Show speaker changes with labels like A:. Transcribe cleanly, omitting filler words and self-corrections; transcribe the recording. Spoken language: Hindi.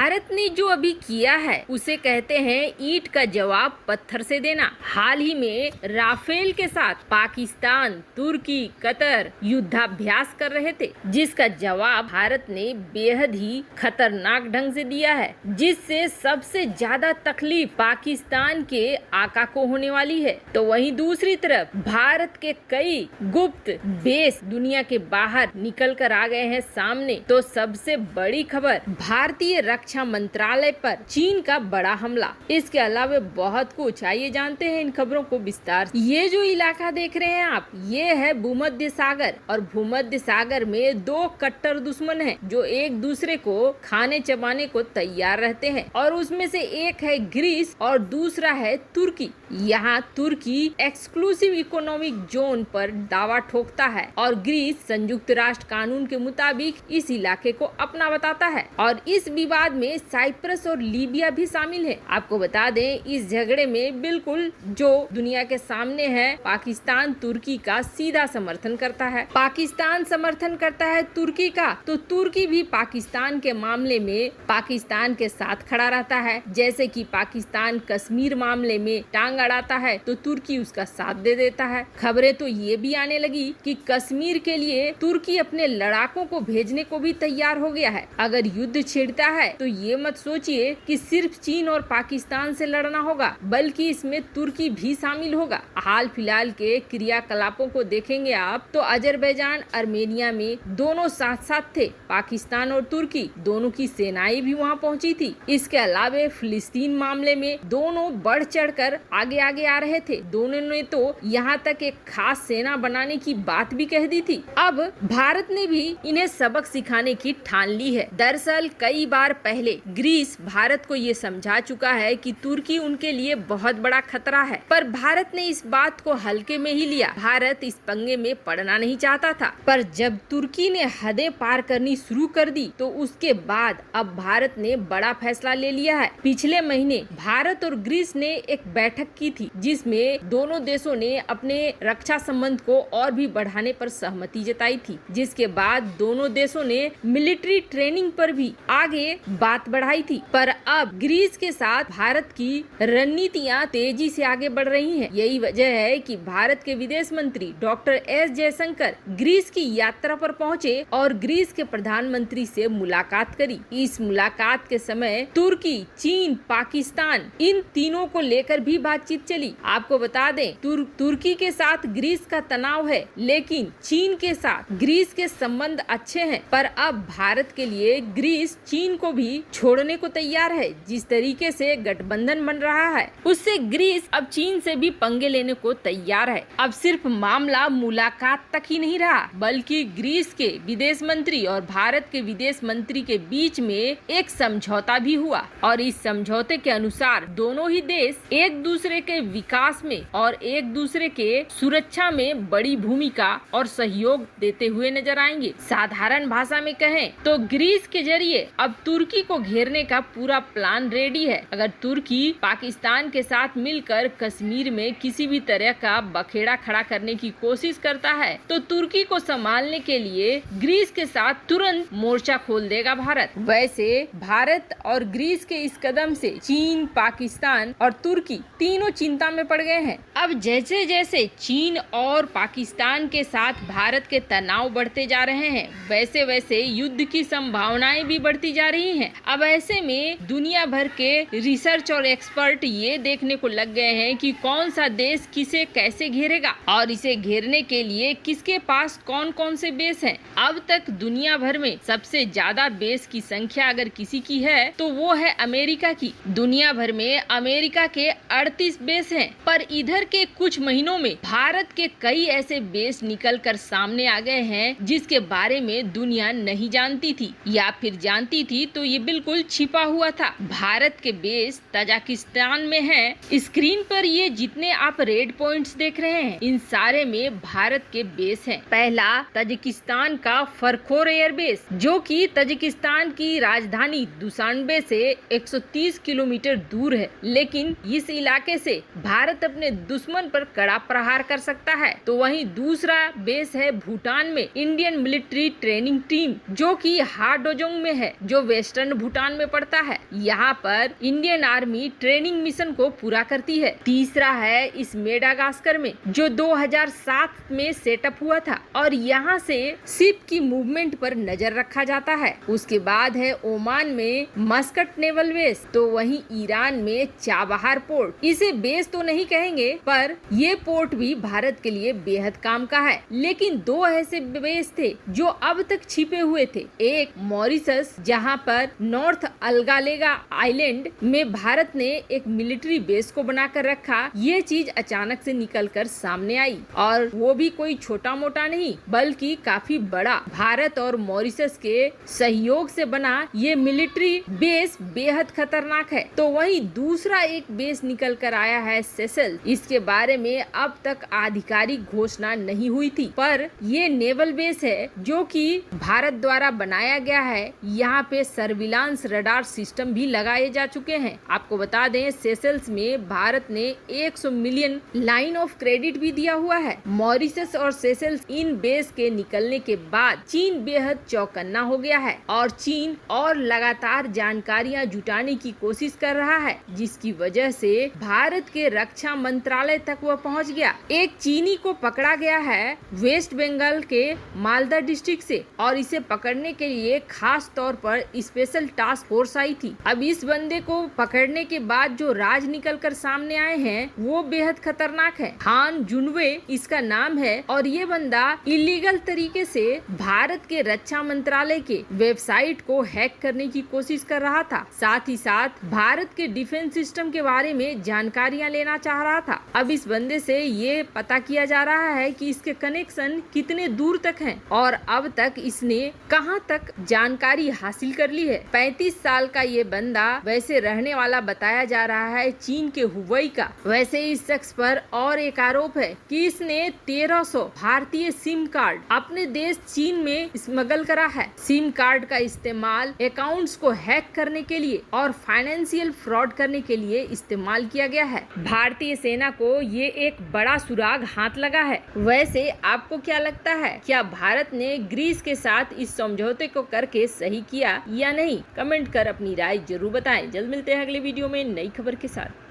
A: भारत ने जो अभी किया है उसे कहते हैं ईंट का जवाब पत्थर से देना। हाल ही में राफेल के साथ पाकिस्तान, तुर्की, कतर युद्धाभ्यास कर रहे थे, जिसका जवाब भारत ने बेहद ही खतरनाक ढंग से दिया है, जिससे सबसे ज्यादा तकलीफ पाकिस्तान के आका को होने वाली है। तो वहीं दूसरी तरफ भारत के कई गुप्त बेस दुनिया के बाहर निकल कर आ गए हैं सामने। तो सबसे बड़ी खबर, भारतीय रक्षा मंत्रालय पर चीन का बड़ा हमला। इसके अलावा बहुत कुछ, आइए जानते हैं इन खबरों को विस्तार से। ये जो इलाका देख रहे हैं आप, ये है भूमध्य सागर, और भूमध्य सागर में दो कट्टर दुश्मन हैं जो एक दूसरे को खाने चबाने को तैयार रहते हैं, और उसमें से एक है ग्रीस और दूसरा है तुर्की। यहाँ तुर्की एक्सक्लूसिव इकोनॉमिक जोन पर दावा ठोकता है और ग्रीस संयुक्त राष्ट्र कानून के मुताबिक इस इलाके को अपना बताता है, और इस विवाद में साइप्रस और लीबिया भी शामिल है। आपको बता दें, इस झगड़े में बिल्कुल जो दुनिया के सामने है, पाकिस्तान तुर्की का सीधा समर्थन करता है। पाकिस्तान समर्थन करता है तुर्की का, तो तुर्की भी पाकिस्तान के मामले में पाकिस्तान के साथ खड़ा रहता है। जैसे कि पाकिस्तान कश्मीर मामले में टांग अड़ाता है तो तुर्की उसका साथ दे देता है। खबरें तो ये भी आने लगी कि कश्मीर के लिए तुर्की अपने लड़ाकों को भेजने को भी तैयार हो गया है। अगर युद्ध छिड़ता है तो ये मत सोचिए कि सिर्फ चीन और पाकिस्तान से लड़ना होगा, बल्कि इसमें तुर्की भी शामिल होगा। हाल फिलहाल के क्रियाकलापों को देखेंगे आप तो अजरबैजान, आर्मेनिया में दोनों साथ साथ थे। पाकिस्तान और तुर्की दोनों की सेनाएं भी वहां पहुंची थी। इसके अलावा फिलिस्तीन मामले में दोनों बढ़ चढ़कर आगे आगे आ रहे थे। दोनों ने तो यहाँ तक एक खास सेना बनाने की बात भी कह दी थी। अब भारत ने भी इन्हें सबक सिखाने की ठान ली है। दरअसल कई बार पहले ग्रीस भारत को ये समझा चुका है कि तुर्की उनके लिए बहुत बड़ा खतरा है, पर भारत ने इस बात को हल्के में ही लिया। भारत इस पंगे में पड़ना नहीं चाहता था, पर जब तुर्की ने हदें पार करनी शुरू कर दी तो उसके बाद अब भारत ने बड़ा फैसला ले लिया है। पिछले महीने भारत और ग्रीस ने एक बैठक की थी, जिसमें दोनों देशों ने अपने रक्षा संबंध को और भी बढ़ाने पर सहमति जताई थी, जिसके बाद दोनों देशों ने मिलिट्री ट्रेनिंग पर भी आगे बात बढ़ाई थी। पर अब ग्रीस के साथ भारत की रणनीतियां तेजी से आगे बढ़ रही हैं। यही वजह है कि भारत के विदेश मंत्री डॉक्टर एस जयशंकर ग्रीस की यात्रा पर पहुंचे और ग्रीस के प्रधानमंत्री से मुलाकात करी। इस मुलाकात के समय तुर्की, चीन, पाकिस्तान इन तीनों को लेकर भी बातचीत चली। आपको बता दें, तुर्की के साथ ग्रीस का तनाव है, लेकिन चीन के साथ ग्रीस के संबंध अच्छे हैं। पर अब भारत के लिए ग्रीस चीन को भी छोड़ने को तैयार है। जिस तरीके से गठबंधन बन रहा है, उससे ग्रीस अब चीन से भी पंगे लेने को तैयार है। अब सिर्फ मामला मुलाकात तक ही नहीं रहा, बल्कि ग्रीस के विदेश मंत्री और भारत के विदेश मंत्री के बीच में एक समझौता भी हुआ, और इस समझौते के अनुसार दोनों ही देश एक दूसरे के विकास में और एक दूसरे के सुरक्षा में बड़ी भूमिका और सहयोग देते हुए नजर आएंगे। साधारण भाषा में कहें तो ग्रीस के जरिए अब तुर्की को घेरने का पूरा प्लान रेडी है। अगर तुर्की पाकिस्तान के साथ मिलकर कश्मीर में किसी भी तरह का बखेड़ा खड़ा करने की कोशिश करता है, तो तुर्की को संभालने के लिए ग्रीस के साथ तुरंत मोर्चा खोल देगा भारत। वैसे भारत और ग्रीस के इस कदम से चीन, पाकिस्तान और तुर्की तीनों चिंता में पड़ गए हैं। अब जैसे जैसे चीन और पाकिस्तान के साथ भारत के तनाव बढ़ते जा रहे हैं, वैसे वैसे युद्ध की संभावनाएं भी बढ़ती जा रही हैं। अब ऐसे में दुनिया भर के रिसर्च और एक्सपर्ट ये देखने को लग गए हैं कि कौन सा देश किसे कैसे घेरेगा और इसे घेरने के लिए किसके पास कौन कौन से बेस हैं। अब तक दुनिया भर में सबसे ज्यादा बेस की संख्या अगर किसी की है तो वो है अमेरिका की। दुनिया भर में अमेरिका के 38 बेस हैं, पर इधर के कुछ महीनों में भारत के कई ऐसे बेस निकल कर सामने आ गए हैं जिसके बारे में दुनिया नहीं जानती थी, या फिर जानती थी तो ये बिल्कुल छिपा हुआ था। भारत के बेस तजाकिस्तान में हैं। स्क्रीन पर ये जितने आप रेड पॉइंट्स देख रहे हैं, इन सारे में भारत के बेस हैं। पहला तजाकिस्तान का फरखोर एयर बेस, जो कि तजाकिस्तान की राजधानी दुशानबे से 130 किलोमीटर दूर है, लेकिन इस इलाके से भारत अपने दुश्मन पर कड़ा प्रहार कर सकता है। तो वहीं दूसरा बेस है भूटान में इंडियन मिलिट्री ट्रेनिंग टीम, जो कि हाडोजोंग में है, जो वेस्टर्न भूटान में पड़ता है। यहाँ पर इंडियन आर्मी ट्रेनिंग मिशन को पूरा करती है। तीसरा है इस मेडागास्कर में, जो 2007 में सेटअप हुआ था और यहाँ से शिप की मूवमेंट पर नजर रखा जाता है। उसके बाद है ओमान में मस्कट नेवल बेस, तो वहीं ईरान में चाबहार पोर्ट। इसे बेस तो नहीं कहेंगे, पर ये पोर्ट भी भारत के लिए बेहद काम का है। लेकिन दो ऐसे बेस थे जो अब तक छिपे हुए थे। एक मॉरिशस, जहां पर नॉर्थ अलगालेगा आइलैंड में भारत ने एक मिलिट्री बेस को बनाकर रखा। ये चीज अचानक से निकलकर सामने आई और वो भी कोई छोटा मोटा नहीं बल्कि काफी बड़ा। भारत और मॉरिशस के सहयोग से बना ये मिलिट्री बेस बेहद खतरनाक है। तो वहीं दूसरा एक बेस निकल कर आया है सेशेल्स। इसके बारे में अब तक आधिकारिक घोषणा नहीं हुई थी, पर ये नेवल बेस है जो कि भारत द्वारा बनाया गया है। यहाँ पे सर्विलांस रडार सिस्टम भी लगाए जा चुके हैं। आपको बता दें सेशेल्स में भारत ने 100 मिलियन लाइन ऑफ क्रेडिट भी दिया हुआ है। मॉरिशस और सेशेल्स इन बेस के निकलने के बाद चीन बेहद चौकन्ना हो गया है और चीन और लगातार जानकारियां जुटाने की कोशिश कर रहा है, जिसकी वजह से भारत के रक्षा मंत्रालय तक वह पहुंच गया। एक चीनी को पकड़ा गया है वेस्ट बंगाल के मालदा डिस्ट्रिक्ट से और इसे पकड़ने के लिए खास तौर पर स्पेशल टास्क फोर्स आई थी। अब इस बंदे को पकड़ने के बाद जो राज निकल कर सामने आए हैं वो बेहद खतरनाक है। हान जुनवे इसका नाम है और ये बंदा इलीगल तरीके से भारत के रक्षा मंत्रालय के वेबसाइट को हैक करने की कोशिश कर रहा था। साथ ही साथ भारत के डिफेंस सिस्टम के बारे में जानकारियां लेना चाह रहा था। अब इस बंदे से ये पता किया जा रहा है कि इसके कनेक्शन कितने दूर तक हैं और अब तक इसने कहां तक जानकारी हासिल कर ली है। 35 साल का ये बंदा वैसे रहने वाला बताया जा रहा है चीन के हुबई का। वैसे इस शख्स पर और एक आरोप है कि इसने 1300 भारतीय सिम कार्ड अपने देश चीन में स्मगल करा है। सिम कार्ड का इस्तेमाल अकाउंट्स को हैक करने के लिए और फाइनेंशियल फ्रॉड करने के लिए इस्तेमाल किया गया है। भारतीय सेना को ये एक बड़ा सुराग हाथ लगा है। वैसे आपको क्या लगता है, क्या भारत ने ग्रीस के साथ इस समझौते को करके सही किया या नहीं? कमेंट कर अपनी राय जरूर बताएं। जल्द मिलते हैं अगले वीडियो में नई खबर के साथ।